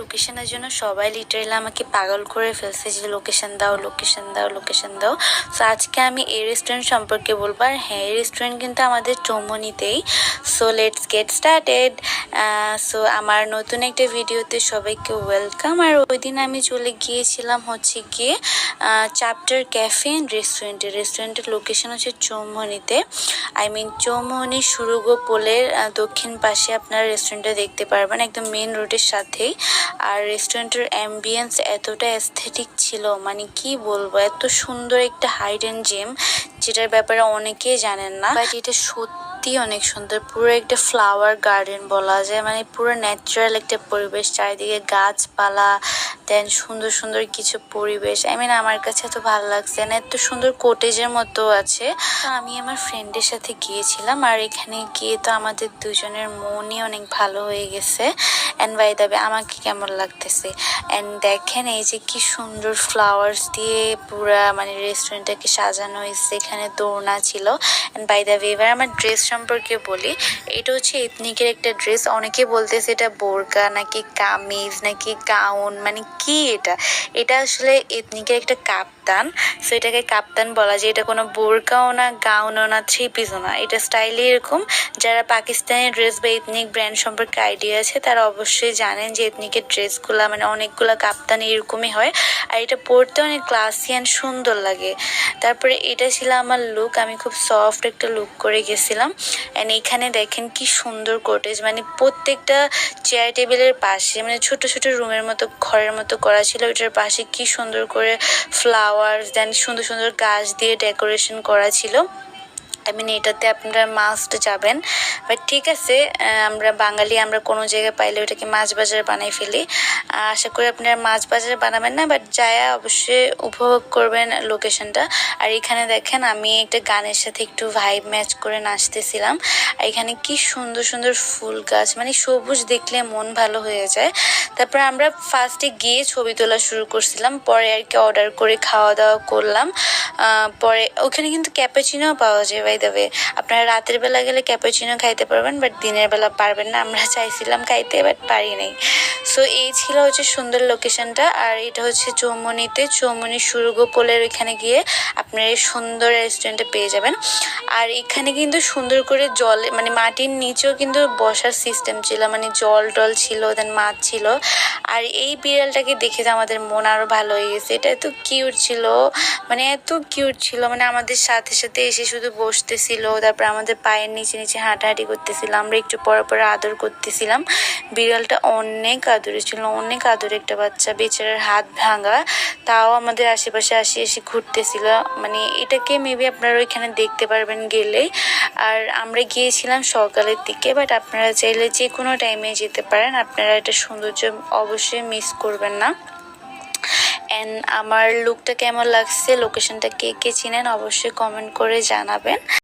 লোকেশনের জন্য সবাই লিটারালি আমাকে পাগল করে ফেলছে যে লোকেশন দাও লোকেশন দাও লোকেশন দাও। সো আজকে আমি এই রেস্টুরেন্ট সম্পর্কে বলবো। আর হ্যাঁ, এই রেস্টুরেন্ট কিন্তু আমাদের চৌমনিতেই। So let's get started. So আমার নতুন একটা ভিডিওতে সবাইকে ওয়েলকাম। আর ওই দিন আমি চলে গিয়েছিলাম হচ্ছে গিয়ে চ্যাপ্টার ক্যাফে অ্যান্ড রেস্টুরেন্টের লোকেশন হচ্ছে চৌমনিতে। চৌমনি সুরুগো পোলের দক্ষিণ পাশে আপনারা রেস্টুরেন্টটা দেখতে পারবেন, একদম মেন রোডের সাথেই। আর রেস্টুরেন্টের অ্যাম্বিয়েন্স এতটা অ্যাস্থেটিক ছিল, মানে কি বলবো, এত সুন্দর একটা হাইডেন জেম যেটার ব্যাপারে অনেকেই জানেন না, বাট এটা সত্যি অনেক সুন্দর। পুরো একটা ফ্লাওয়ার গার্ডেন বলা যায়, মানে পুরো ন্যাচারাল একটা পরিবেশ, চারিদিকে গাছপালা, দেন সুন্দর সুন্দর কিছু পরিবেশ। আমার কাছে এত ভালো লাগছে না, এত সুন্দর কোটেজের মতো আছে। তো আমি আমার ফ্রেন্ডের সাথে গিয়েছিলাম, আর এখানে গিয়ে তো আমাদের দুজনের মনই অনেক ভালো হয়ে গেছে। অ্যান্ড বাই দ্য ওয়ে আমাকে কেমন লাগতেছে অ্যান্ড দেখেন এই যে কি সুন্দর ফ্লাওয়ার্স দিয়ে পুরা মানে রেস্টুরেন্টটাকে সাজানো হয়েছে। এখানে দোলনা ছিল। অ্যান্ড বাই দ্য ওয়ে এবার আমার ড্রেস সম্পর্কে বলি। এটা হচ্ছে এথনিকের একটা ড্রেস। অনেকে বলতেছে এটা বোরকা নাকি কামিজ নাকি গাউন, মানে কি এটা? এটা আসলে এথনিকের একটা কাপ্তান। সো এটাকে কাপ্তান বলা যায়। এটা কোনো বোরকাও না, গাউনও না, থ্রি পিসও না। এটা স্টাইলে এরকম। যারা পাকিস্তানি ড্রেস বা এথনিক ব্র্যান্ড সম্পর্কে আইডিয়া আছে তারা অবশ্যই জানেন যে এথনিকের ড্রেসগুলো মানে অনেকগুলো কাপ্তান এরকমই হয়। আর এটা পরতে অনেক ক্লাসি অ্যান্ড সুন্দর লাগে। তারপরে এটা ছিল আমার লুক। আমি খুব সফট একটা লুক করে গেছিলাম। অ্যান্ড এখানে দেখেন কি সুন্দর কোটেজ, মানে প্রত্যেকটা চেয়ার টেবিলের পাশে মানে ছোট ছোট রুমের মতো ঘরের মতো করা ছিল। ওইটার পাশে কি সুন্দর করে ফ্লাওয়ার্স দেন সুন্দর সুন্দর গাছ দিয়ে ডেকোরেশন করা ছিল। এটাতে আপনারা মাস্ট যাবেন। বাট ঠিক আছে, আমরা বাঙালি, আমরা কোনো জায়গায় পাইলে ওটাকে মাছ বাজার বানাই ফেলি। আশা করি আপনারা মাছ বাজার বানাবেন না, বাট যায়া অবশ্যই উপভোগ করবেন লোকেশনটা। আর এখানে দেখেন আমি একটা গানের সাথে একটু ভাইব ম্যাচ করে নাচতেছিলাম। আর এখানে কি সুন্দর সুন্দর ফুল গাছ, মানে সবুজ দেখলে মন ভালো হয়ে যায়। তারপর আমরা ফার্স্টে গিয়ে ছবি তোলা শুরু করছিলাম, পরে আর কি অর্ডার করে খাওয়া দাওয়া করলাম। পরে ওখানে কিন্তু ক্যাপাচিনো পাওয়া যায়। বাই দ্য ওয়ে আপনারা রাতের বেলা গেলে ক্যাপাচিনো খাইতে পারবেন, বাট দিনের বেলা পারবেন না। আমরা চাইছিলাম খাইতে, বাট পারি নাই। সো এই ছিল হচ্ছে সুন্দর লোকেশনটা। আর এটা হচ্ছে চৌমনিতে, চৌমনি সুরুগো পোলের ওইখানে গিয়ে আপনারা এই সুন্দর রেস্টুরেন্টে পেয়ে যাবেন। আর এখানে কিন্তু সুন্দর করে জলে মানে মাটির নিচেও কিন্তু বসার সিস্টেম ছিল, মানে জল টল ছিল, দেন মাছ ছিল। আর এই বিড়ালটাকে দেখে তো আমাদের মন আরও ভালো হয়ে গেছে। এটা এত কিউট ছিল, মানে এত কিউট ছিল, মানে আমাদের সাথে সাথে এসে শুধু বসতেছিল, তারপর আমাদের পায়ের নিচে নিচে হাঁটাহাঁটি করতেছিল, আমরা একটু পরে পরে আদর করতেছিলাম। বিড়ালটা অনেক আদরে ছিল, অনেক আদরে একটা বাচ্চা, বেচারার হাত ভাঙা, তাও আমাদের আশেপাশে এসে ঘুরতেছিল। মানে এটাকে মেবি আপনারা ওইখানে দেখতে পারবেন গেলেই। আর আমরা গিয়েছিলাম সকালের দিকে, বাট আপনারা চাইলে যে কোনো টাইমে যেতে পারেন, আপনারা এটা সৌন্দর্য অবশ্যই মিস করবেন না। অ্যান্ড আমার লুকটা কেমন লাগছে, লোকেশনটা কে কে চিনেন অবশ্যই কমেন্ট করে জানাবেন।